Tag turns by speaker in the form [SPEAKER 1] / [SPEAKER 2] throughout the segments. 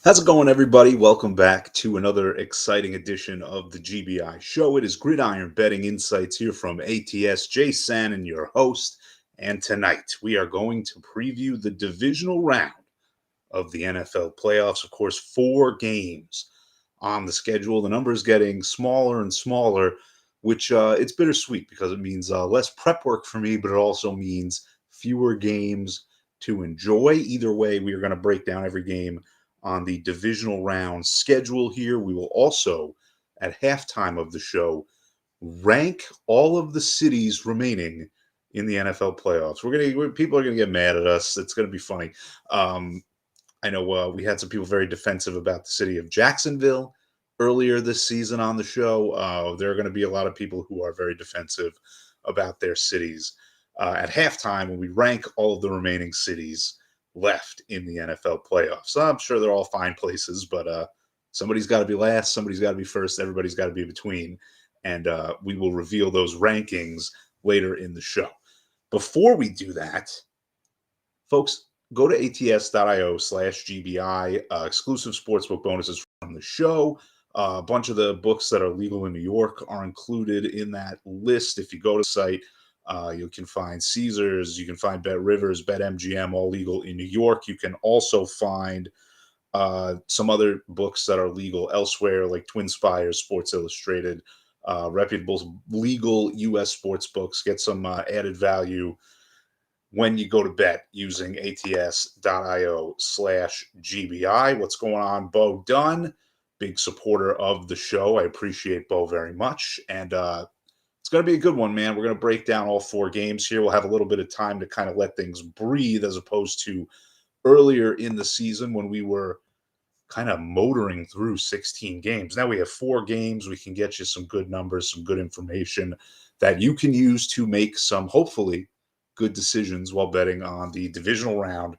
[SPEAKER 1] How's it going, everybody? Welcome back to another exciting edition of the GBI show. It is Gridiron Betting Insights here from ATS. Sanin, your host. And tonight we are going to preview the divisional round of the NFL playoffs. Of course, 4 games on the schedule. The number is getting smaller and smaller, which it's bittersweet because it means less prep work for me, but it also means fewer games to enjoy. Either way, we are going to break down every game on the divisional round schedule here. We will also, at halftime of the show, rank all of the cities remaining in the NFL playoffs. People are gonna get mad at us. It's gonna be funny. Um, I know we had some people very defensive about the city of Jacksonville earlier this season on the show. There are going to be a lot of people who are very defensive about their cities at halftime when we rank all of the remaining cities left in the NFL playoffs. So I'm sure they're all fine places, but somebody's got to be last, somebody's got to be first, everybody's got to be between. And we will reveal those rankings later in the show. Before we do that, folks, go to ATS.io/GBI, exclusive sportsbook bonuses from the show. A bunch of the books that are legal in New York are included in that list. If you go to the site, you can find Caesars, you can find Bet Rivers, Bet MGM, all legal in New York. You can also find some other books that are legal elsewhere, like Twin Spires, Sports Illustrated, reputable legal U.S. sports books. Get some added value when you go to bet using ats.io/GBI. What's going on, Bo Dunn? Big supporter of the show. I appreciate Bo very much. And it's going to be a good one, man. We're going to break down all 4 games here. We'll have a little bit of time to kind of let things breathe as opposed to earlier in the season when we were kind of motoring through 16 games. Now we have 4 games. We can get you some good numbers, some good information that you can use to make some, hopefully, good decisions while betting on the divisional round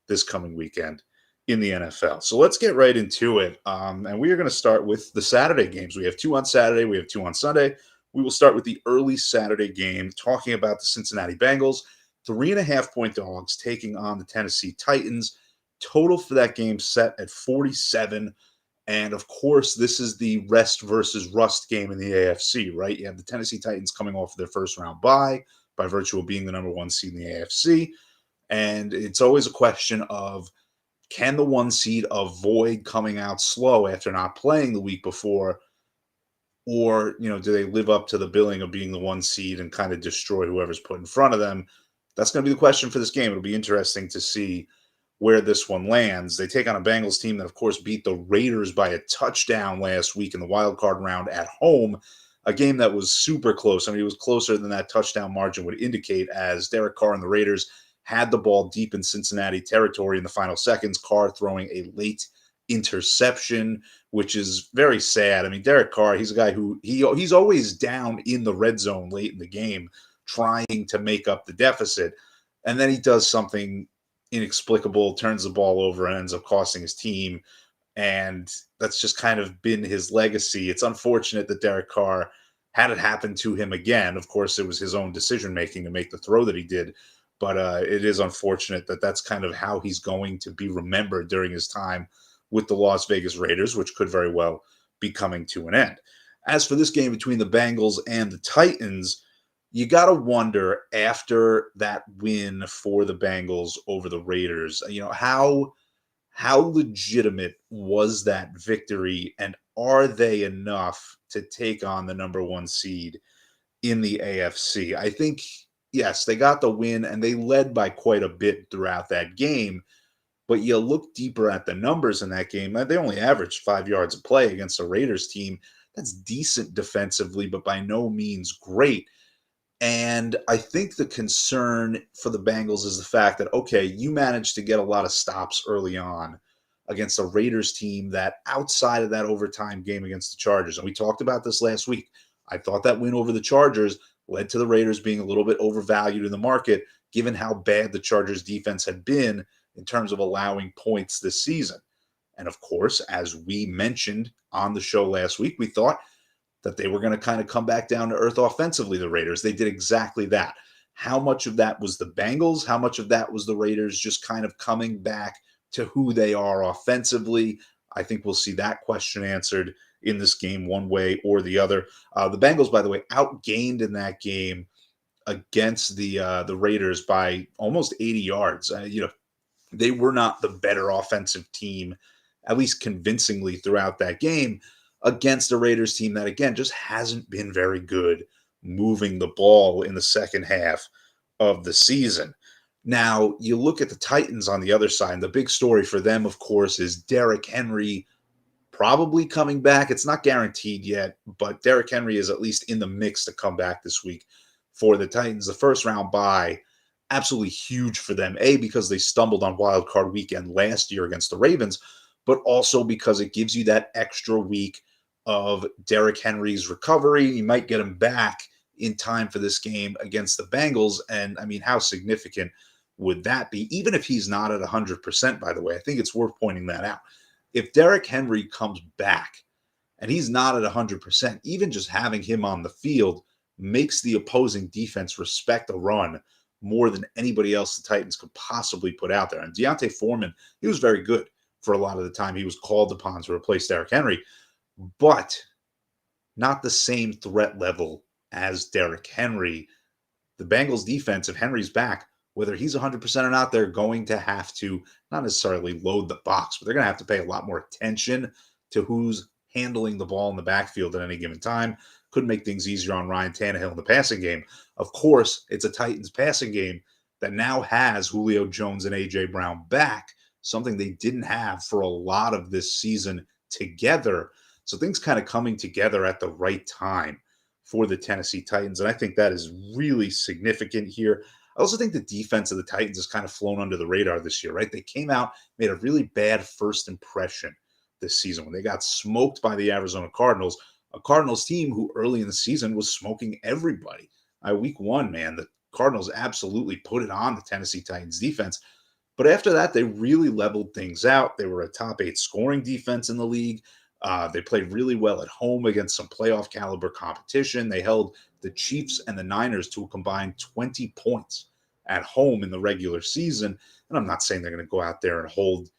[SPEAKER 1] this coming weekend in the NFL. So let's get right into it. And we are going to start with the Saturday games. We have 2 on Saturday, we have 2 on Sunday. We will start with the early Saturday game, talking about the Cincinnati Bengals, 3.5-point dogs taking on the Tennessee Titans. Total for that game set at 47. And of course, this is the rest versus rust game in the AFC, right? You have the Tennessee Titans coming off of their first round bye by virtue of being the number 1 seed in the AFC. And it's always a question of, can the 1 seed avoid coming out slow after not playing the week before? Or, do they live up to the billing of being the 1 seed and kind of destroy whoever's put in front of them? That's going to be the question for this game. It'll be interesting to see where this one lands. They take on a Bengals team that, of course, beat the Raiders by a touchdown last week in the wild card round at home, a game that was super close. I mean, it was closer than that touchdown margin would indicate, as Derek Carr and the Raiders had the ball deep in Cincinnati territory in the final seconds. Carr throwing a late interception, which is very sad. I mean, Derek Carr, he's a guy who he's always down in the red zone late in the game, trying to make up the deficit. And then he does something inexplicable, turns the ball over, and ends up costing his team. And that's just kind of been his legacy. It's unfortunate that Derek Carr had it happen to him again. Of course, it was his own decision making to make the throw that he did. But it is unfortunate that that's kind of how he's going to be remembered during his time with the Las Vegas Raiders, which could very well be coming to an end. As for this game between the Bengals and the Titans, you got to wonder, after that win for the Bengals over the Raiders, how legitimate was that victory, and are they enough to take on the number 1 seed in the AFC? I think, yes, they got the win and they led by quite a bit throughout that game. But you look deeper at the numbers in that game, they only averaged 5 yards a play against a Raiders team that's decent defensively, but by no means great. And I think the concern for the Bengals is the fact that, okay, you managed to get a lot of stops early on against a Raiders team that, outside of that overtime game against the Chargers, and we talked about this last week, I thought that win over the Chargers led to the Raiders being a little bit overvalued in the market, given how bad the Chargers defense had been in terms of allowing points this season. And of course, as we mentioned on the show last week, we thought that they were going to kind of come back down to earth offensively, the Raiders. They did exactly that. How much of that was the Bengals? How much of that was the Raiders just kind of coming back to who they are offensively. I think we'll see that question answered in this game one way or the other. The Bengals, by the way, outgained in that game against the Raiders by almost 80 yards. They were not the better offensive team, at least convincingly throughout that game, against a Raiders team that, again, just hasn't been very good moving the ball in the second half of the season. Now, you look at the Titans on the other side, and the big story for them, of course, is Derrick Henry probably coming back. It's not guaranteed yet, but Derrick Henry is at least in the mix to come back this week for the Titans. The first round bye, absolutely huge for them. A, because they stumbled on wild card weekend last year against the Ravens, but also because it gives you that extra week of Derrick Henry's recovery. You might get him back in time for this game against the Bengals. And I mean, how significant would that be? Even if he's not at 100%, by the way, I think it's worth pointing that out. If Derrick Henry comes back and he's not at 100%, even just having him on the field makes the opposing defense respect a run more than anybody else the Titans could possibly put out there. And D'Onta Foreman, he was very good for a lot of the time he was called upon to replace Derrick Henry, but not the same threat level as Derrick Henry. The Bengals defense, if Henry's back, whether he's 100% or not, they're going to have to not necessarily load the box, but they're going to have to pay a lot more attention to who's handling the ball in the backfield at any given time. Could make things easier on Ryan Tannehill in the passing game. Of course, it's a Titans passing game that now has Julio Jones and A.J. Brown back, something they didn't have for a lot of this season together. So things kind of coming together at the right time for the Tennessee Titans. And I think that is really significant here. I also think the defense of the Titans has kind of flown under the radar this year, right? They came out, made a really bad first impression this season when they got smoked by the Arizona Cardinals, a Cardinals team who early in the season was smoking everybody. Week one, man, the Cardinals absolutely put it on the Tennessee Titans defense. But after that, they really leveled things out. They were a top 8 scoring defense in the league. They played really well at home against some playoff caliber competition. They held the Chiefs and the Niners to a combined 20 points at home in the regular season. And I'm not saying they're going to go out there and hold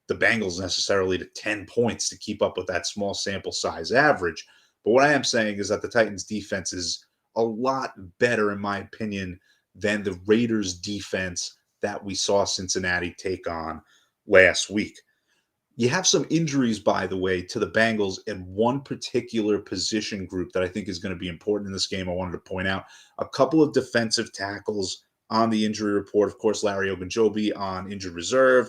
[SPEAKER 1] the Bengals necessarily to 10 points to keep up with that small sample size average. But what I am saying is that the Titans defense is a lot better, in my opinion, than the Raiders defense that we saw Cincinnati take on last week. You have some injuries, by the way, to the Bengals in one particular position group that I think is going to be important in this game. I wanted to point out a couple of defensive tackles on the injury report. Of course, Larry Ogunjobi on injured reserve.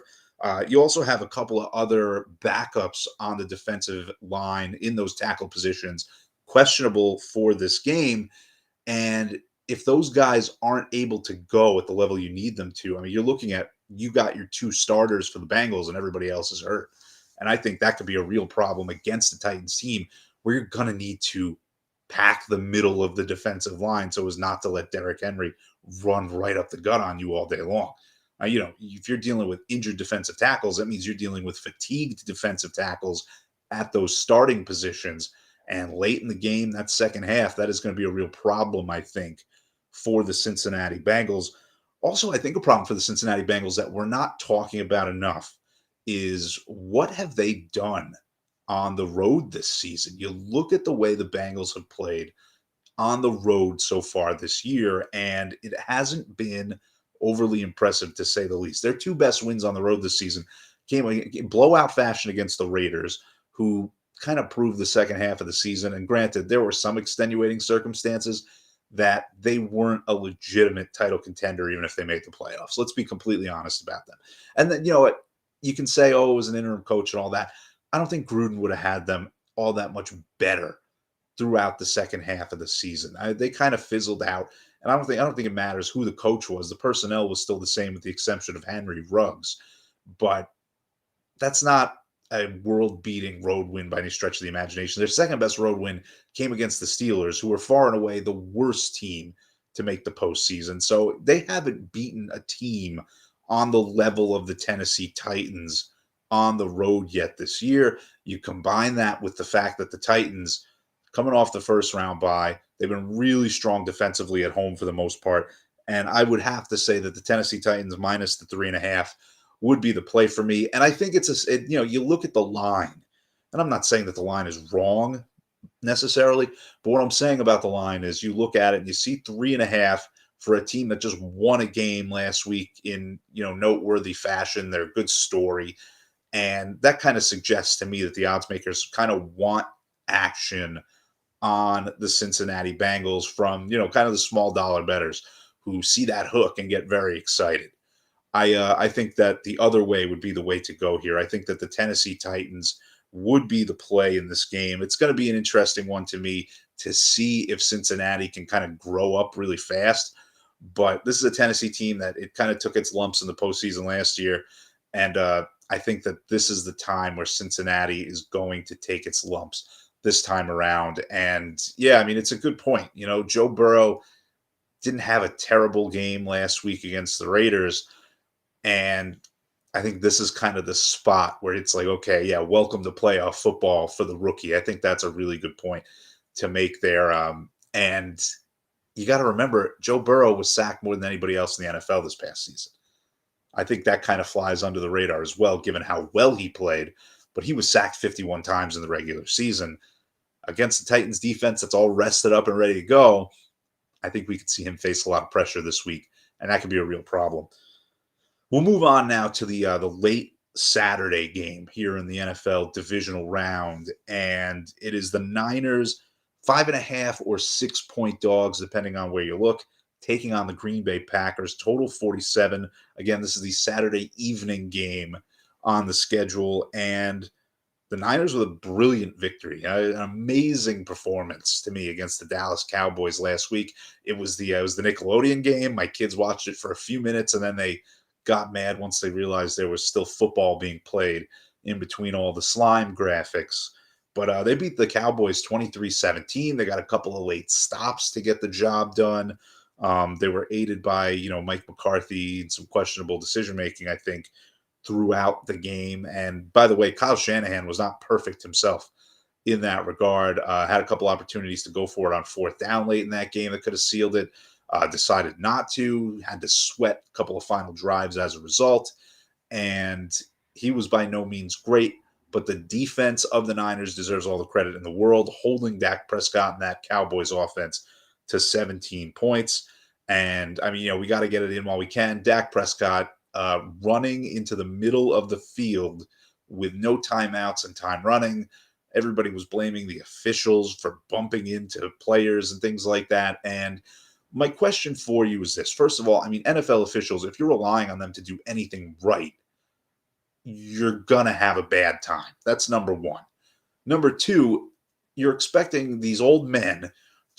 [SPEAKER 1] You also have a couple of other backups on the defensive line in those tackle positions, questionable for this game. And if those guys aren't able to go at the level you need them to, I mean, you're looking at, you got your 2 starters for the Bengals and everybody else is hurt. And I think that could be a real problem against the Titans team where you're going to need to pack the middle of the defensive line so as not to let Derrick Henry run right up the gut on you all day long. If you're dealing with injured defensive tackles, that means you're dealing with fatigued defensive tackles at those starting positions. And late in the game, that second half, that is going to be a real problem, I think, for the Cincinnati Bengals. Also, I think a problem for the Cincinnati Bengals that we're not talking about enough is what have they done on the road this season? You look at the way the Bengals have played on the road so far this year, and it hasn't been overly impressive, to say the least. Their 2 best wins on the road this season came in blowout fashion against the Raiders, who kind of proved the second half of the season. And granted, there were some extenuating circumstances that they weren't a legitimate title contender, even if they made the playoffs. Let's be completely honest about them. And then, you know what? You can say, oh, it was an interim coach and all that. I don't think Gruden would have had them all that much better throughout the second half of the season. They kind of fizzled out. And I don't think it matters who the coach was. The personnel was still the same with the exception of Henry Ruggs. But that's not a world-beating road win by any stretch of the imagination. Their second best road win came against the Steelers, who were far and away the worst team to make the postseason. So they haven't beaten a team on the level of the Tennessee Titans on the road yet this year. You combine that with the fact that the Titans, coming off the first round bye, they've been really strong defensively at home for the most part. And I would have to say that the Tennessee Titans minus the 3.5 would be the play for me. And I think you look at the line, and I'm not saying that the line is wrong necessarily, but what I'm saying about the line is you look at it and you see 3.5 for a team that just won a game last week in, noteworthy fashion. They're a good story. And that kind of suggests to me that the odds makers kind of want action on the Cincinnati Bengals from, kind of the small dollar bettors who see that hook and get very excited. I think that the other way would be the way to go here. I think that the Tennessee Titans would be the play in this game. It's going to be an interesting one to me to see if Cincinnati can kind of grow up really fast. But this is a Tennessee team that it kind of took its lumps in the postseason last year. And I think that this is the time where Cincinnati is going to take its lumps this time around. And yeah, I mean, it's a good point. Joe Burrow didn't have a terrible game last week against the Raiders. And I think this is kind of the spot where it's like, okay, yeah, welcome to playoff football for the rookie. I think that's a really good point to make there. And you got to remember, Joe Burrow was sacked more than anybody else in the NFL this past season. I think that kind of flies under the radar as well, given how well he played. But he was sacked 51 times in the regular season. Against the Titans defense that's all rested up and ready to go, I think we could see him face a lot of pressure this week, and that could be a real problem. We'll move on now to the late Saturday game here in the NFL divisional round, and it is the Niners 5.5 or 6-point dogs, depending on where you look, taking on the Green Bay Packers. Total 47. Again, this is the Saturday evening game on the schedule, and the Niners with a brilliant victory, an amazing performance to me against the Dallas Cowboys last week. It was the Nickelodeon game. My kids watched it for a few minutes, and then they got mad once they realized there was still football being played in between all the slime graphics. But they beat the Cowboys 23-17. They got a couple of late stops to get the job done. They were aided by, Mike McCarthy and some questionable decision-making, I think, throughout the game. And by the way, Kyle Shanahan was not perfect himself in that regard. Had a couple opportunities to go for it on 4th down late in that game that could have sealed it. Decided not to, had to sweat a couple of final drives as a result. And he was by no means great, but the defense of the Niners deserves all the credit in the world, holding Dak Prescott and that Cowboys offense to 17 points. And I mean, we got to get it in while we can. Dak Prescott running into the middle of the field with no timeouts and time running. Everybody was blaming the officials for bumping into players and things like that. And my question for you is this. First of all, I mean, NFL officials, if you're relying on them to do anything right, you're going to have a bad time. That's number one. Number two, you're expecting these old men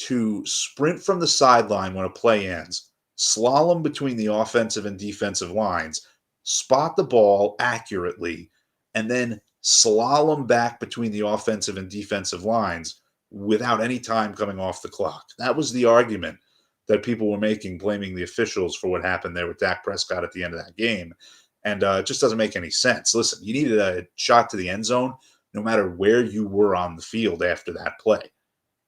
[SPEAKER 1] to sprint from the sideline when a play ends, slalom between the offensive and defensive lines, spot the ball accurately, and then slalom back between the offensive and defensive lines without any time coming off the clock. That was the argument that people were making, blaming the officials for what happened there with Dak Prescott at the end of that game. And it just doesn't make any sense. Listen, you needed a shot to the end zone no matter where you were on the field after that play.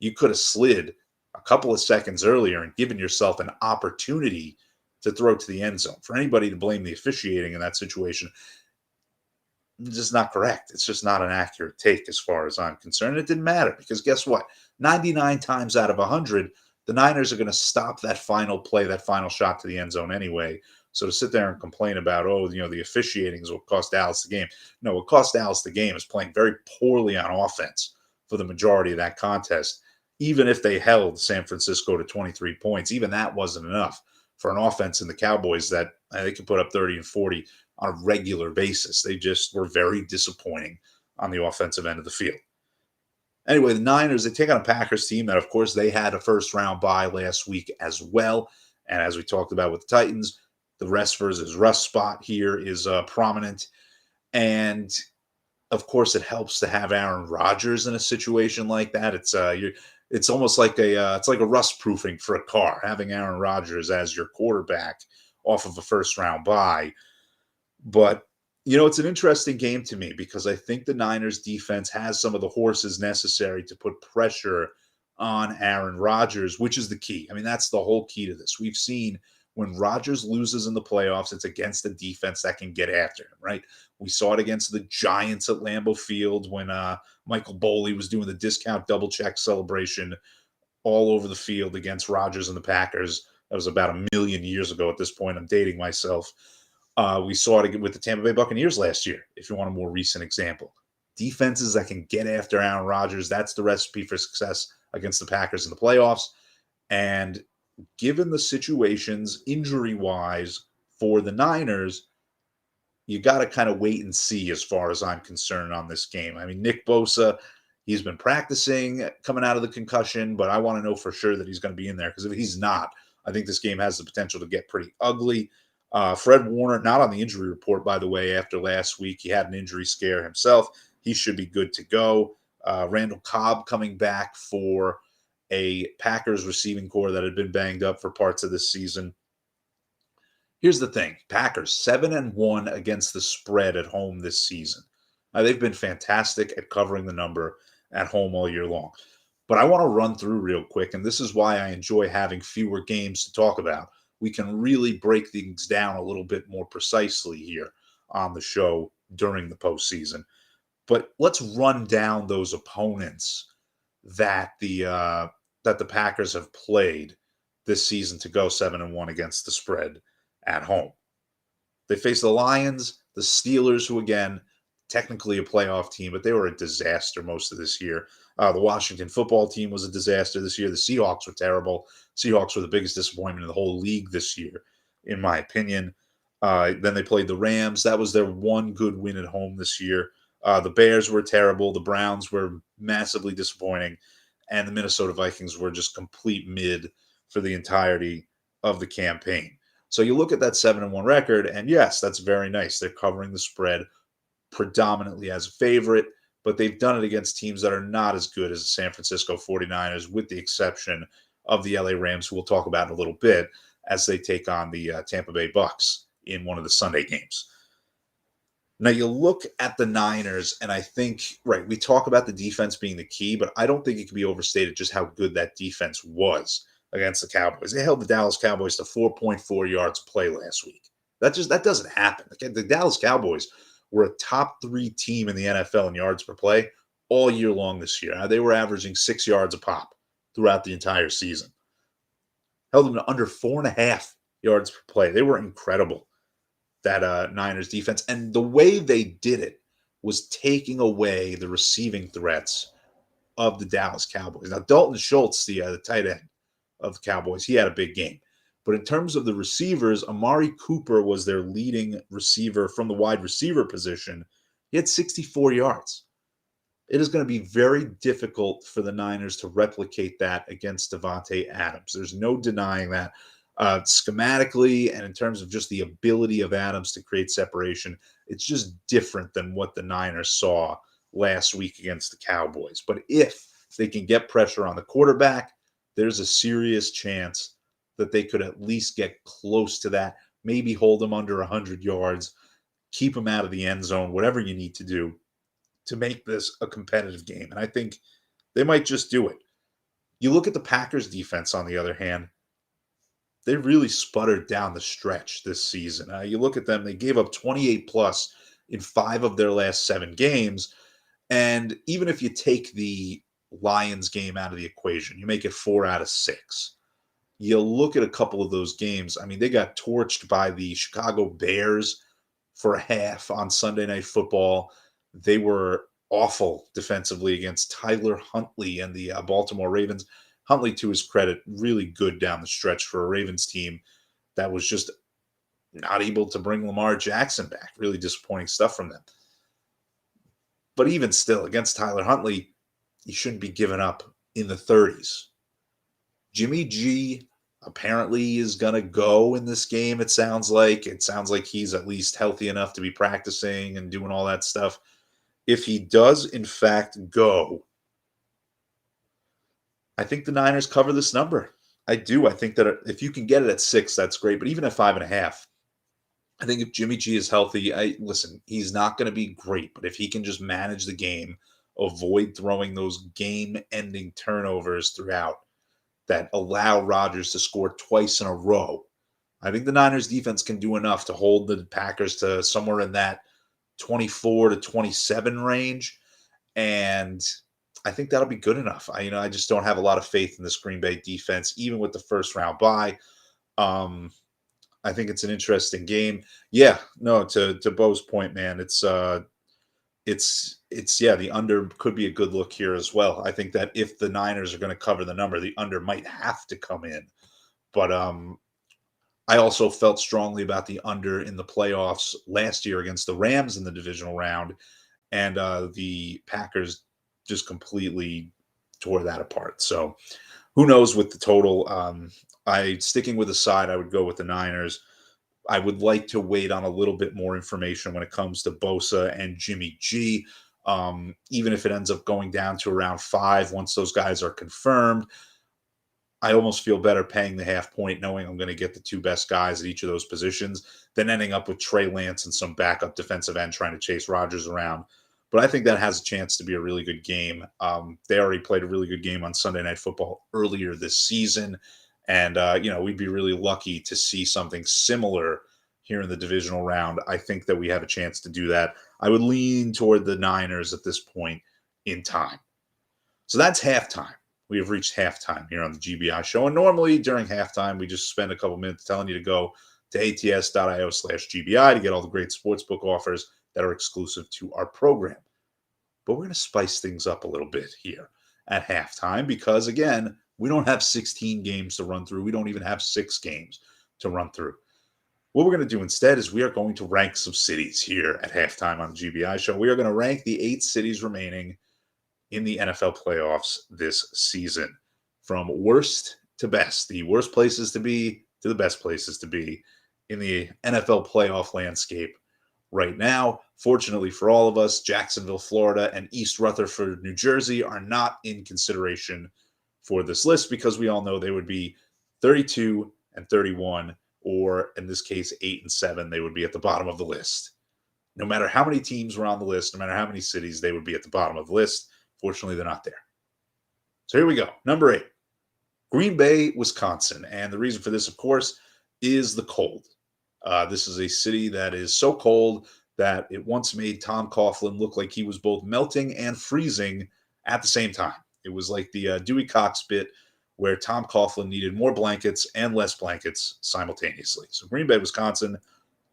[SPEAKER 1] You could have slid a couple of seconds earlier and given yourself an opportunity to throw to the end zone. For anybody to blame the officiating in that situation, it's just not correct. It's just not an accurate take as far as I'm concerned. It didn't matter because guess what? 99 times out of 100, the Niners are going to stop that final play, that final shot to the end zone anyway. So to sit there and complain about, the officiating is what cost Dallas the game. No, what cost Dallas the game is playing very poorly on offense for the majority of that contest. Even if they held San Francisco to 23 points, even that wasn't enough for an offense in the Cowboys that they could put up 30 and 40 on a regular basis. They just were very disappointing on the offensive end of the field. Anyway, the Niners, they take on a Packers team that, of course, they had a first-round bye last week as well. And as we talked about with the Titans, the rest versus rust spot here is prominent. And, of course, it helps to have Aaron Rodgers in a situation like that. It's almost like it's like a rust proofing for a car, having Aaron Rodgers as your quarterback off of a first-round bye. But it's an interesting game to me because I think the Niners defense has some of the horses necessary to put pressure on Aaron Rodgers, which is the key. I mean, that's the whole key to this. We've seen When Rodgers loses in the playoffs, it's against a defense that can get after him, right? We saw it against the Giants at Lambeau Field when Michael Boley was doing the discount double check celebration all over the field against Rodgers and the Packers. That was about a million years ago at this point. I'm dating myself. We saw it with the Tampa Bay Buccaneers last year, if you want a more recent example. Defenses that can get after Aaron Rodgers, that's the recipe for success against the Packers in the playoffs. And given the situations injury-wise for the Niners, you got to kind of wait and see as far as I'm concerned on this game. I mean, Nick Bosa, he's been practicing coming out of the concussion, but I want to know for sure that he's going to be in there because if he's not, I think this game has the potential to get pretty ugly. Fred Warner, not on the injury report, by the way, after last week. He had an injury scare himself. He should be good to go. Randall Cobb coming back for a Packers receiving core that had been banged up for parts of this season. Here's the thing. Packers 7-1 against the spread at home this season. Now, they've been fantastic at covering the number at home all year long. But I want to run through real quick, and this is why I enjoy having fewer games to talk about. We can really break things down a little bit more precisely here on the show during the postseason. But let's run down those opponents that the Packers have played this season to go 7-1 against the spread at home. They faced the Lions, the Steelers, who again, technically a playoff team, but they were a disaster most of this year. The Washington football team was a disaster this year. The Seahawks were terrible. Seahawks were the biggest disappointment in the whole league this year, in my opinion. Then they played the Rams. That was their one good win at home this year. The Bears were terrible. The Browns were massively disappointing. And the Minnesota Vikings were just complete mid for the entirety of the campaign. So you look at that 7-1 record, and yes, that's very nice. They're covering the spread predominantly as a favorite, but they've done it against teams that are not as good as the San Francisco 49ers, with the exception of the LA Rams, who we'll talk about in a little bit, as they take on the Tampa Bay Bucks in one of the Sunday games. Now, you look at the Niners, and I think, right, we talk about the defense being the key, but I don't think it can be overstated just how good that defense was against the Cowboys. They held the Dallas Cowboys to 4.4 yards a play last week. That doesn't happen. The Dallas Cowboys were a top 3 team in the NFL in yards per play all year long this year. They were averaging 6 yards a pop throughout the entire season. Held them to under 4.5 yards per play. They were incredible, that Niners defense. And the way they did it was taking away the receiving threats of the Dallas Cowboys. Now, Dalton Schultz, the tight end of the Cowboys, he had a big game. But in terms of the receivers, Amari Cooper was their leading receiver from the wide receiver position. He had 64 yards. It is going to be very difficult for the Niners to replicate that against Davante Adams. There's no denying that. Schematically and in terms of just the ability of Adams to create separation, it's just different than what the Niners saw last week against the Cowboys. But if they can get pressure on the quarterback, there's a serious chance that they could at least get close to that, maybe hold them under 100 yards, keep them out of the end zone, whatever you need to do to make this a competitive game. And I think they might just do it. You look at the Packers defense, on the other hand, they really sputtered down the stretch this season. You look at them, they gave up 28 plus in 5 of their last 7 games. And even if you take the Lions game out of the equation, you make it 4 out of 6. You look at a couple of those games. I mean, they got torched by the Chicago Bears for a half on Sunday Night Football. They were awful defensively against Tyler Huntley and the Baltimore Ravens. Huntley, to his credit, really good down the stretch for a Ravens team that was just not able to bring Lamar Jackson back. Really disappointing stuff from them. But even still, against Tyler Huntley, you shouldn't be giving up in the 30s. Jimmy G apparently is going to go in this game, it sounds like. It sounds like he's at least healthy enough to be practicing and doing all that stuff. If he does, in fact, go, I think the Niners cover this number. I do. I think that if you can get it at 6, that's great. But even at 5.5, I think if Jimmy G is healthy, listen, he's not going to be great. But if he can just manage the game, avoid throwing those game-ending turnovers throughout that allow Rodgers to score twice in a row, I think the Niners defense can do enough to hold the Packers to somewhere in that 24 to 27 range. And I think that'll be good enough. I just don't have a lot of faith in this Green Bay defense, even with the first round bye. Um, I think it's an interesting game. Yeah, no, to Bo's point, man, it's yeah, the under could be a good look here as well. I think that if the Niners are going to cover the number, the under might have to come in. But I also felt strongly about the under in the playoffs last year against the Rams in the divisional round, and the Packers just completely tore that apart. So who knows with the total? I sticking with the side, I would go with the Niners. I would like to wait on a little bit more information when it comes to Bosa and Jimmy G. Even if it ends up going down to around 5, once those guys are confirmed, I almost feel better paying the half point knowing I'm going to get the two best guys at each of those positions than ending up with Trey Lance and some backup defensive end trying to chase Rodgers around. But I think that has a chance to be a really good game. They already played a really good game on Sunday Night Football earlier this season. And, we'd be really lucky to see something similar here in the divisional round. I think that we have a chance to do that. I would lean toward the Niners at this point in time. So that's halftime. We have reached halftime here on the GBI show. And normally during halftime, we just spend a couple minutes telling you to go to ATS.io/GBI to get all the great sportsbook offers that are exclusive to our program. But we're going to spice things up a little bit here at halftime because, again, we don't have 16 games to run through. We don't even have 6 games to run through. What we're going to do instead is we are going to rank some cities here at halftime on the GBI show. We are going to rank the 8 cities remaining in the NFL playoffs this season, from worst to best, the worst places to be to the best places to be in the NFL playoff landscape right now. Fortunately for all of us, Jacksonville, Florida, and East Rutherford, New Jersey are not in consideration for this list because we all know they would be 32 and 31, or in this case, 8 and 7. They would be at the bottom of the list. No matter how many teams were on the list, no matter how many cities, they would be at the bottom of the list. Fortunately, they're not there. So here we go. Number 8, Green Bay, Wisconsin. And the reason for this, of course, is the cold. This is a city that is so cold that it once made Tom Coughlin look like he was both melting and freezing at the same time. It was like the Dewey Cox bit where Tom Coughlin needed more blankets and less blankets simultaneously. So Green Bay, Wisconsin,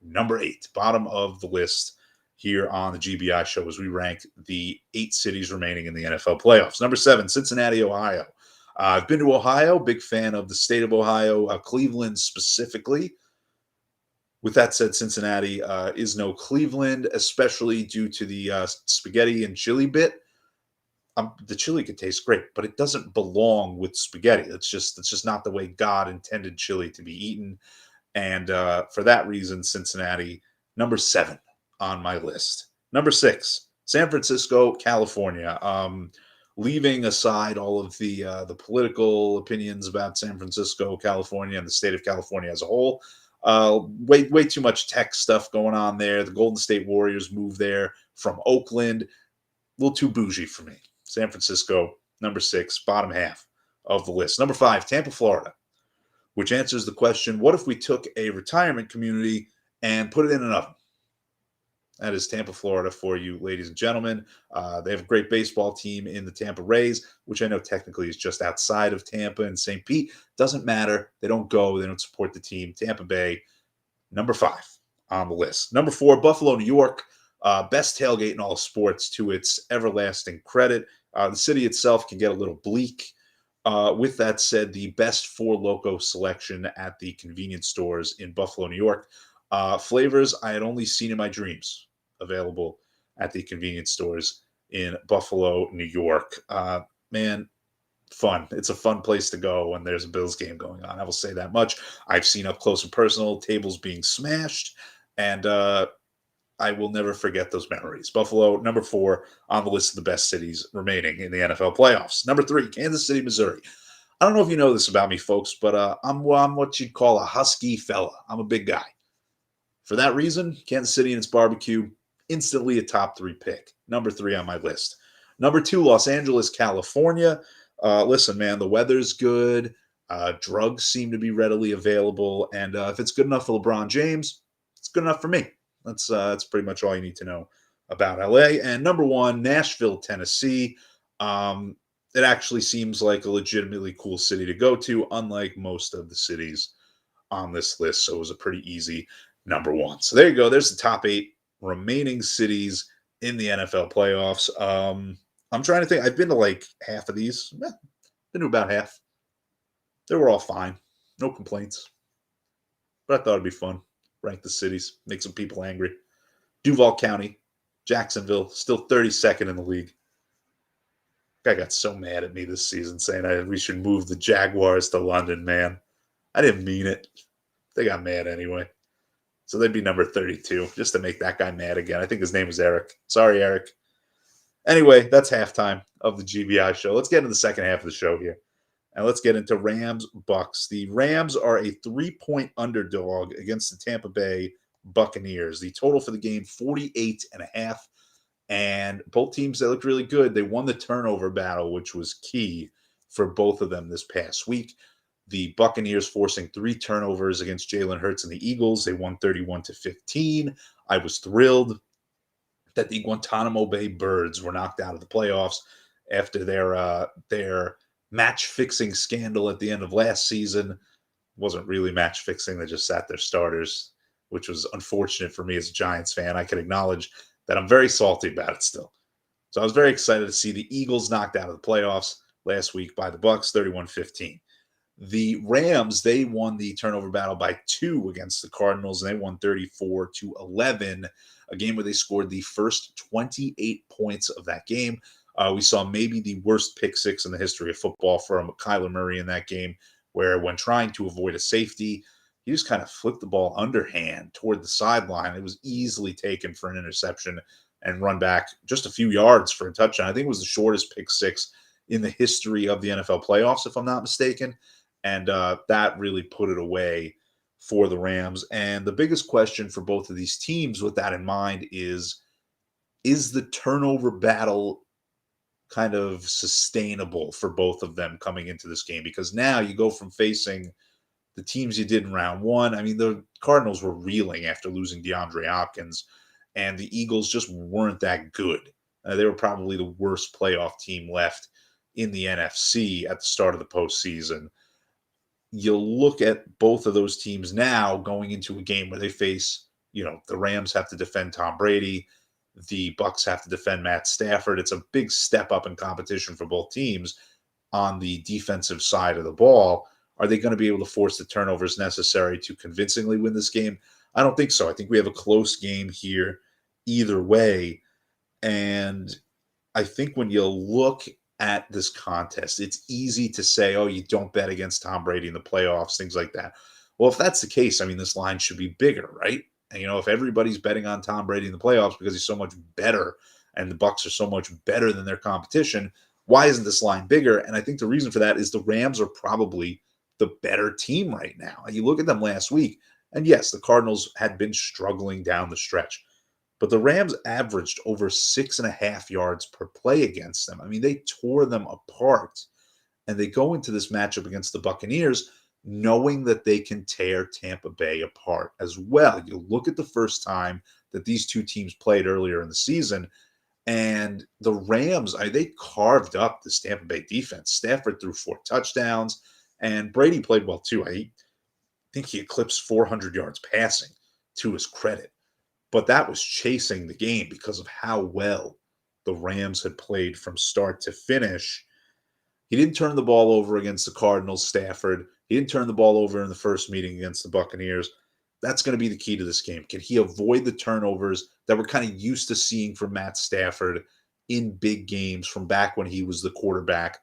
[SPEAKER 1] number 8, bottom of the list here on the GBI show as we rank the 8 cities remaining in the NFL playoffs. Number 7, Cincinnati, Ohio. I've been to Ohio, big fan of the state of Ohio, Cleveland specifically. With that said, Cincinnati is no Cleveland, especially due to the spaghetti and chili bit. The chili could taste great, but it doesn't belong with spaghetti. It's just not the way God intended chili to be eaten. And for that reason, Cincinnati, number 7 on my list. Number 6, San Francisco, California. Leaving aside all of the political opinions about San Francisco, California, and the state of California as a whole, way too much tech stuff going on there. The Golden State Warriors moved there from Oakland. A little too bougie for me. San Francisco, number 6, bottom half of the list. Number 5, Tampa, Florida, which answers the question, what if we took a retirement community and put it in an oven? That is Tampa, Florida for you, ladies and gentlemen. They have a great baseball team in the Tampa Rays, which I know technically is just outside of Tampa and St. Pete. Doesn't matter. They don't go. They don't support the team. Tampa Bay, number 5 on the list. Number 4, Buffalo, New York. Best tailgate in all sports to its everlasting credit. The city itself can get a little bleak. With that said, the best Four Loko selection at the convenience stores in Buffalo, New York. Flavors I had only seen in my dreams available at the convenience stores in Buffalo, New York. Man, fun. It's a fun place to go when there's a Bills game going on. I will say that much. I've seen up close and personal tables being smashed, and I will never forget those memories. Buffalo, number 4 on the list of the best cities remaining in the NFL playoffs. Number 3, Kansas City, Missouri. I don't know if you know this about me, folks, but I'm what you'd call a husky fella. I'm a big guy. For that reason, Kansas City and its barbecue, instantly a top 3 pick. Number 3 on my list. Number 2, Los Angeles, California. Listen, man, the weather's good. Drugs seem to be readily available, and if it's good enough for LeBron James, it's good enough for me. That's pretty much all you need to know about LA. And number one, Nashville, Tennessee. Um, it actually seems like a legitimately cool city to go to, unlike most of the cities on this list. So it was a pretty easy number one. So there you go. There's the top 8 remaining cities in the NFL playoffs. I'm trying to think. I've been to like half of these. Been to about half. They were all fine. No complaints. But I thought it'd be fun. Rank the cities, make some people angry. Duval County, Jacksonville, still 32nd in the league. Guy got so mad at me this season saying we should move the Jaguars to London, man. I didn't mean it. They got mad anyway. So they'd be number 32, just to make that guy mad again. I think his name was Eric. Sorry, Eric. Anyway, that's halftime of the GBI show. Let's get into the second half of the show here. And let's get into Rams Bucks. The Rams are a 3-point underdog against the Tampa Bay Buccaneers. The total for the game, 48.5. And both teams, they looked really good. They won the turnover battle, which was key for both of them this past week. The Buccaneers forcing 3 turnovers against Jalen Hurts and the Eagles. They won 31-15. I was thrilled that the Guantanamo Bay Birds were knocked out of the playoffs after their match-fixing scandal at the end of last season. It wasn't really match-fixing. They just sat their starters, which was unfortunate for me as a Giants fan. I can acknowledge that I'm very salty about it still. So I was very excited to see the Eagles knocked out of the playoffs last week by the Bucks, 31-15. The Rams, they won the turnover battle by 2 against the Cardinals, and they won 34-11, a game where they scored the first 28 points of that game. We saw maybe the worst pick six in the history of football from Kyler Murray in that game, where when trying to avoid a safety, he just kind of flipped the ball underhand toward the sideline. It was easily taken for an interception and run back just a few yards for a touchdown. I think it was the shortest pick six in the history of the NFL playoffs, if I'm not mistaken. And that really put it away for the Rams. And the biggest question for both of these teams with that in mind is the turnover battle kind of sustainable for both of them coming into this game? Because now you go from facing the teams you did in round one. I mean, the Cardinals were reeling after losing DeAndre Hopkins, and the Eagles just weren't that good. They were probably the worst playoff team left in the NFC at the start of the postseason. You'll look at both of those teams now going into a game where they face, the Rams have to defend Tom Brady. The Bucks have to defend Matt Stafford. It's a big step up in competition for both teams on the defensive side of the ball. Are they going to be able to force the turnovers necessary to convincingly win this game? I don't think so. I think we have a close game here either way. And I think when you look at this contest, it's easy to say, oh, you don't bet against Tom Brady in the playoffs, things like that. Well, if that's the case, I mean, this line should be bigger, right? And, if everybody's betting on Tom Brady in the playoffs because he's so much better and the Bucks are so much better than their competition, why isn't this line bigger? And I think the reason for that is the Rams are probably the better team right now. You look at them last week, and yes, the Cardinals had been struggling down the stretch, but the Rams averaged over 6.5 yards per play against them. I mean, they tore them apart, and they go into this matchup against the Buccaneers knowing that they can tear Tampa Bay apart as well. You look at the first time that these two teams played earlier in the season, and the Rams, they carved up this Tampa Bay defense. Stafford threw 4 touchdowns, and Brady played well too. I think he eclipsed 400 yards passing to his credit. But that was chasing the game because of how well the Rams had played from start to finish. He didn't turn the ball over against the Cardinals, Stafford. He didn't turn the ball over in the first meeting against the Buccaneers. That's going to be the key to this game. Can he avoid the turnovers that we're kind of used to seeing from Matt Stafford in big games from back when he was the quarterback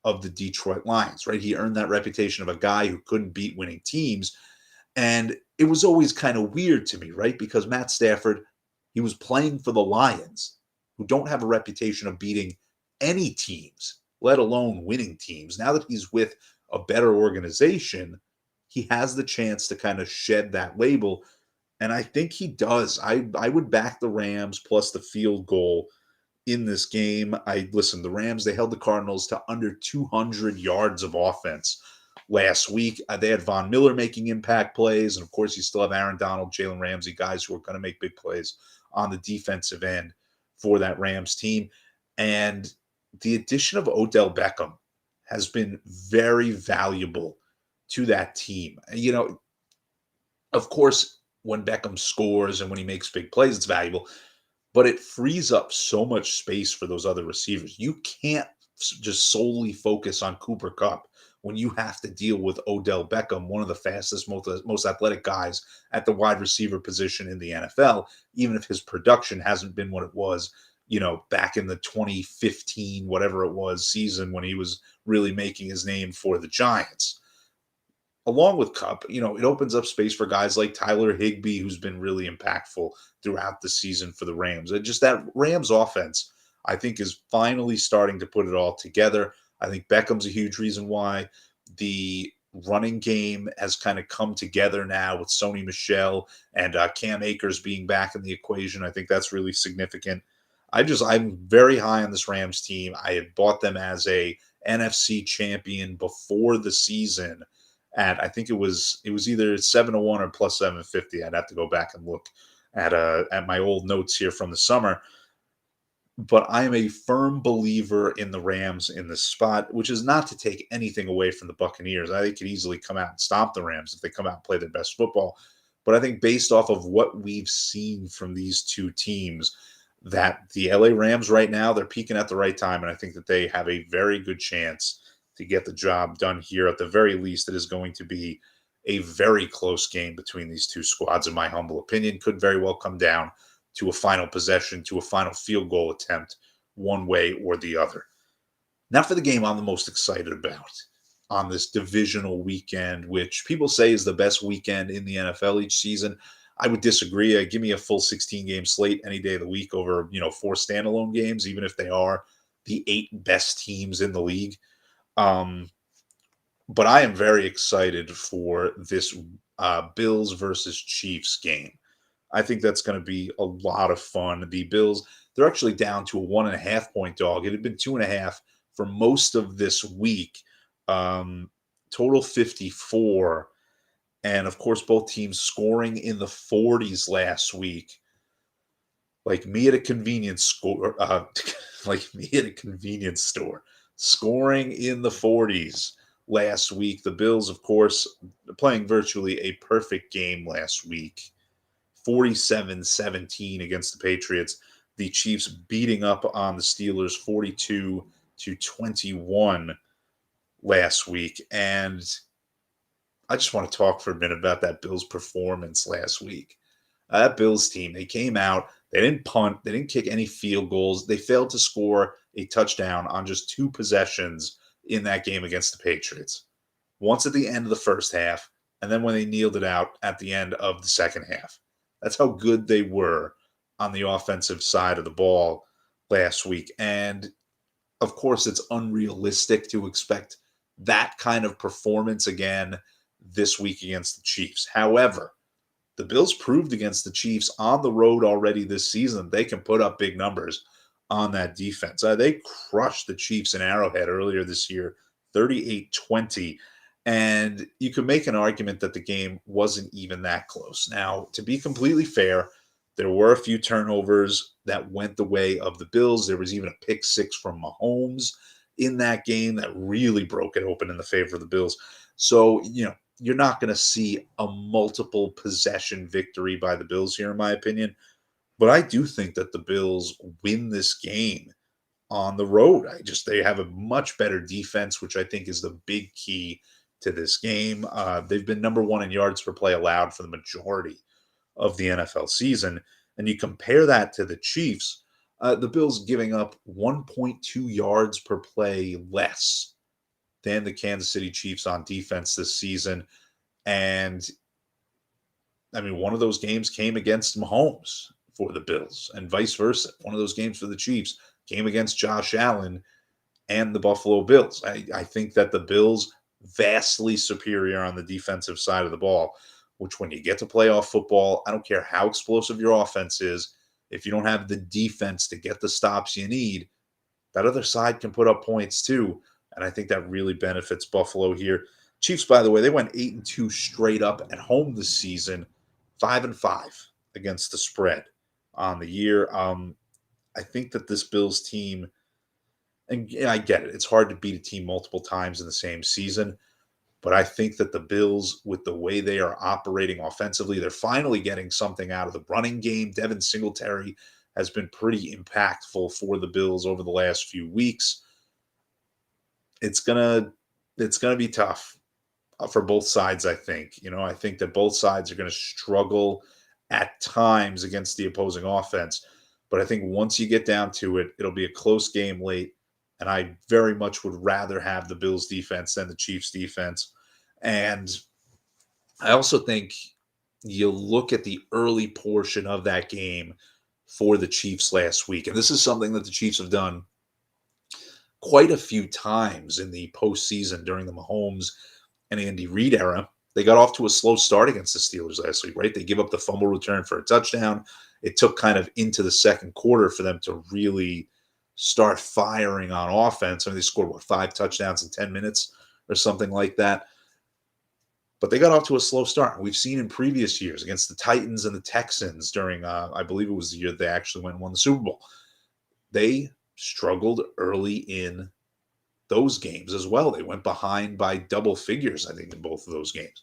[SPEAKER 1] of the Detroit Lions, right? He earned that reputation of a guy who couldn't beat winning teams. And it was always kind of weird to me, right? Because Matt Stafford, he was playing for the Lions, who don't have a reputation of beating any teams, let alone winning teams. Now that he's with a better organization, he has the chance to kind of shed that label. And I think he does. I would back the Rams plus the field goal in this game. The Rams, they held the Cardinals to under 200 yards of offense last week. They had Von Miller making impact plays. And of course, you still have Aaron Donald, Jalen Ramsey, guys who are going to make big plays on the defensive end for that Rams team. And the addition of Odell Beckham has been very valuable to that team. Of course, when Beckham scores and when he makes big plays, it's valuable, but it frees up so much space for those other receivers. You can't just solely focus on Cooper Kupp when you have to deal with Odell Beckham, one of the fastest, most athletic guys at the wide receiver position in the NFL, even if his production hasn't been what it was, back in the 2015, whatever it was, season when he was really making his name for the Giants. Along with Kupp, it opens up space for guys like Tyler Higbee, who's been really impactful throughout the season for the Rams. And just that Rams offense, I think, is finally starting to put it all together. I think Beckham's a huge reason why. The running game has kind of come together now with Sony Michel and Cam Akers being back in the equation. I think that's really significant. I'm very high on this Rams team. I had bought them as a NFC champion before the season at, I think it was either 701 or plus 750. I'd have to go back and look at my old notes here from the summer. But I am a firm believer in the Rams in this spot, which is not to take anything away from the Buccaneers. I think could easily come out and stomp the Rams if they come out and play their best football. But I think based off of what we've seen from these two teams, that the LA Rams right now, they're peaking at the right time. And I think that they have a very good chance to get the job done here. At the very least, it is going to be a very close game between these two squads, in my humble opinion. Could very well come down to a final possession, to a final field goal attempt, one way or the other. Now for the game I'm the most excited about on this divisional weekend, which people say is the best weekend in the NFL each season. I would disagree. Give me a full 16-game slate any day of the week over, 4 standalone games, even if they are the 8 best teams in the league. But I am very excited for this Bills versus Chiefs game. I think that's going to be a lot of fun. The Bills, they're actually down to a 1.5-point dog. It had been 2.5 for most of this week. Total 54. And of course, both teams scoring in the 40s last week. Like me at a convenience store, scoring in the 40s last week. The Bills, of course, playing virtually a perfect game last week. 47-17 against the Patriots. The Chiefs beating up on the Steelers 42-21 last week. And I just want to talk for a minute about that Bills performance last week. That Bills team, they came out, they didn't punt, they didn't kick any field goals. They failed to score a touchdown on just 2 possessions in that game against the Patriots. Once at the end of the first half, and then when they kneeled it out at the end of the second half. That's how good they were on the offensive side of the ball last week. And of course, it's unrealistic to expect that kind of performance again this week against the Chiefs. However, the Bills proved against the Chiefs on the road already this season they can put up big numbers on that defense. They crushed the Chiefs in Arrowhead earlier this year, 38-20. And you could make an argument that the game wasn't even that close. Now, to be completely fair, there were a few turnovers that went the way of the Bills. There was even a pick 6 from Mahomes in that game that really broke it open in the favor of the Bills. So, you're not going to see a multiple possession victory by the Bills here, in my opinion. But I do think that the Bills win this game on the road. They have a much better defense, which I think is the big key to this game. They've been number 1 in yards per play allowed for the majority of the NFL season. And you compare that to the Chiefs, the Bills giving up 1.2 yards per play less than the Kansas City Chiefs on defense this season. And one of those games came against Mahomes for the Bills and vice versa. One of those games for the Chiefs came against Josh Allen and the Buffalo Bills. I think that the Bills vastly superior on the defensive side of the ball, which when you get to playoff football, I don't care how explosive your offense is, if you don't have the defense to get the stops you need, that other side can put up points too. And I think that really benefits Buffalo here. Chiefs, by the way, they went 8-2 straight up at home this season, 5-5 against the spread on the year. I think that this Bills team, and yeah, I get it, it's hard to beat a team multiple times in the same season, but I think that the Bills, with the way they are operating offensively, they're finally getting something out of the running game. Devin Singletary has been pretty impactful for the Bills over the last few weeks. It's gonna be tough for both sides, I think. I think that both sides are going to struggle at times against the opposing offense. But I think once you get down to it, it'll be a close game late. And I very much would rather have the Bills defense than the Chiefs defense. And I also think you look at the early portion of that game for the Chiefs last week. And this is something that the Chiefs have done quite a few times in the postseason during the Mahomes and Andy Reid era. They got off to a slow start against the Steelers last week, right? They give up the fumble return for a touchdown. It took kind of into the second quarter for them to really start firing on offense. I mean, they scored, 5 touchdowns in 10 minutes or something like that. But they got off to a slow start. We've seen in previous years against the Titans and the Texans during, I believe it was the year they actually went and won the Super Bowl. They struggled early in those games as well. They went behind by double figures, I think, in both of those games.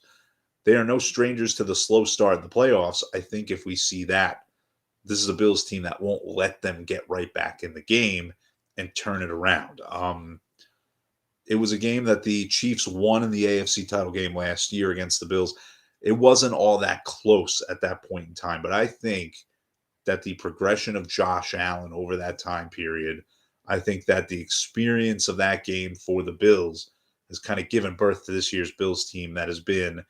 [SPEAKER 1] They are no strangers to the slow start in the playoffs. I think if we see that, this is a Bills team that won't let them get right back in the game and turn it around. It was a game that the Chiefs won in the AFC title game last year against the Bills. It wasn't all that close at that point in time, but I think that the progression of Josh Allen over that time period, I think that the experience of that game for the Bills has kind of given birth to this year's Bills team that has been,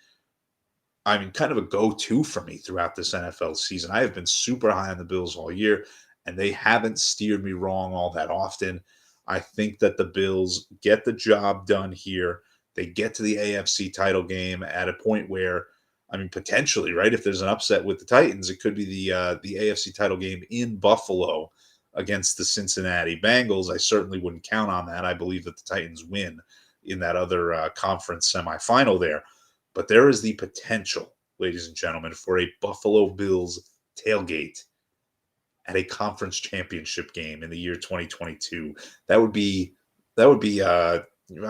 [SPEAKER 1] kind of a go-to for me throughout this NFL season. I have been super high on the Bills all year, and they haven't steered me wrong all that often. I think that the Bills get the job done here. They get to the AFC title game at a point where, potentially, right? If there's an upset with the Titans, it could be the AFC title game in Buffalo against the Cincinnati Bengals. I certainly wouldn't count on that. I believe that the Titans win in that other conference semifinal there. But there is the potential, ladies and gentlemen, for a Buffalo Bills tailgate at a conference championship game in the year 2022. That would be what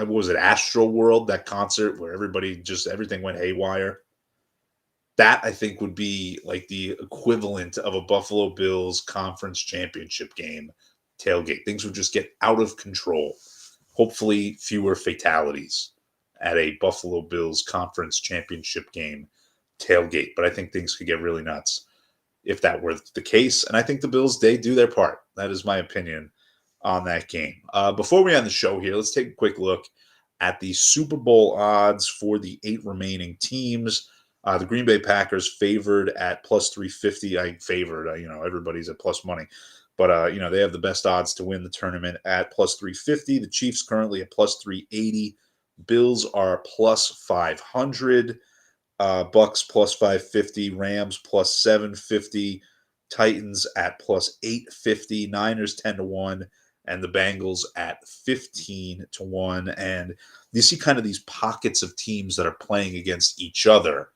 [SPEAKER 1] was it, Astro World, that concert where everything went haywire. That, I think, would be like the equivalent of a Buffalo Bills conference championship game tailgate. Things would just get out of control. Hopefully fewer fatalities at a Buffalo Bills conference championship game tailgate. But I think things could get really nuts if that were the case. And I think the Bills, they do their part. That is my opinion on that game. Before we end the show here, let's take a quick look at the Super Bowl odds for the 8 remaining teams. The Green Bay Packers favored at plus 350. Everybody's at plus money. But, they have the best odds to win the tournament at plus 350. The Chiefs currently at plus 380. Bills are plus 500. Bucks plus 550. Rams plus 750. Titans at plus 850. Niners 10-1. And the Bengals at 15-1. And you see kind of these pockets of teams that are playing against each other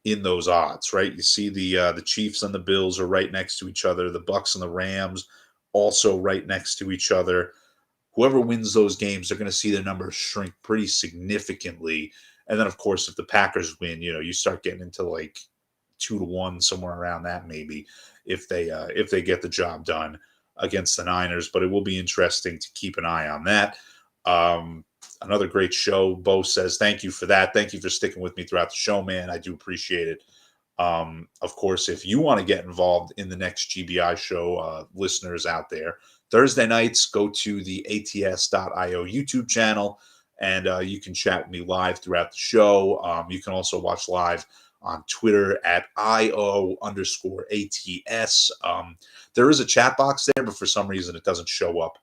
[SPEAKER 1] in those odds, right? You see the Chiefs and the Bills are right next to each other. The Bucks and the Rams also right next to each other. Whoever wins those games, they're going to see their numbers shrink pretty significantly. And then, of course, if the Packers win, you start getting into like 2-1, somewhere around that maybe, if they get the job done against the Niners. But it will be interesting to keep an eye on that. Another great show. Bo says, thank you for that. Thank you for sticking with me throughout the show, man. I do appreciate it. Of course, if you want to get involved in the next GBI show, listeners out there, Thursday nights, go to the ATS.io YouTube channel, and you can chat with me live throughout the show. You can also watch live on Twitter at @IO_ATS. There is a chat box there, but for some reason it doesn't show up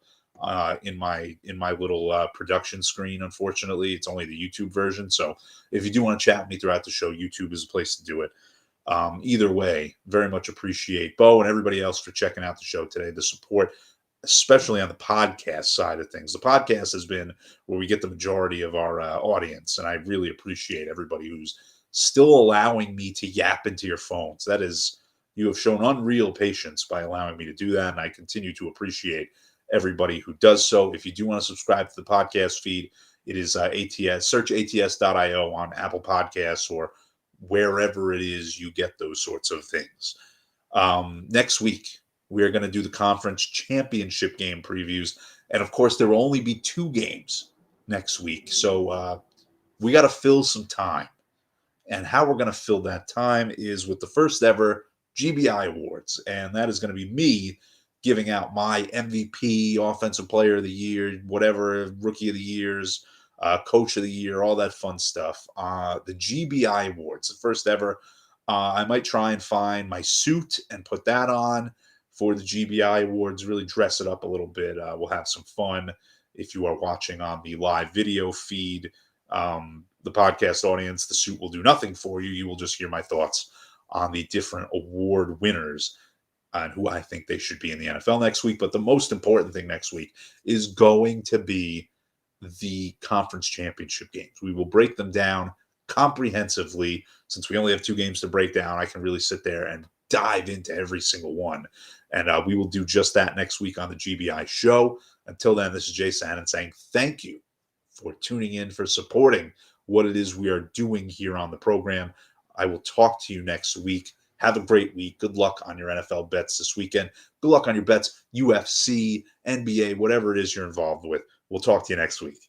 [SPEAKER 1] in my little production screen. Unfortunately, it's only the YouTube version. So if you do want to chat with me throughout the show, YouTube is a place to do it. Either way, very much appreciate Bo and everybody else for checking out the show today. The support, especially on the podcast side of things. The podcast has been where we get the majority of our audience, and I really appreciate everybody who's still allowing me to yap into your phones. That is, you have shown unreal patience by allowing me to do that, and I continue to appreciate everybody who does so. If you do want to subscribe to the podcast feed, it is ATS. Search ATS.io on Apple Podcasts or wherever it is you get those sorts of things. Next week, we are going to do the conference championship game previews. And of course, there will only be 2 games next week. So we got to fill some time. And how we're going to fill that time is with the first ever Gbi Awards. And that is going to be me giving out my MVP, Offensive Player of the Year, whatever, Rookie of the Years, Coach of the Year, all that fun stuff. The Gbi Awards, the first ever. I might try and find my suit and put that on for the Gbi Awards, really dress it up a little bit. We'll have some fun. If you are watching on the live video feed, the podcast audience, the suit will do nothing for you. You will just hear my thoughts on the different award winners and who I think they should be in the NFL next week. But the most important thing next week is going to be the conference championship games. We will break them down comprehensively. Since we only have 2 games to break down, I can really sit there and dive into every single one. And we will do just that next week on the GBI show. Until then, this is Jay Sanin saying thank you for tuning in, for supporting what it is we are doing here on the program. I will talk to you next week. Have a great week. Good luck on your NFL bets this weekend. Good luck on your bets, UFC, NBA, whatever it is you're involved with. We'll talk to you next week.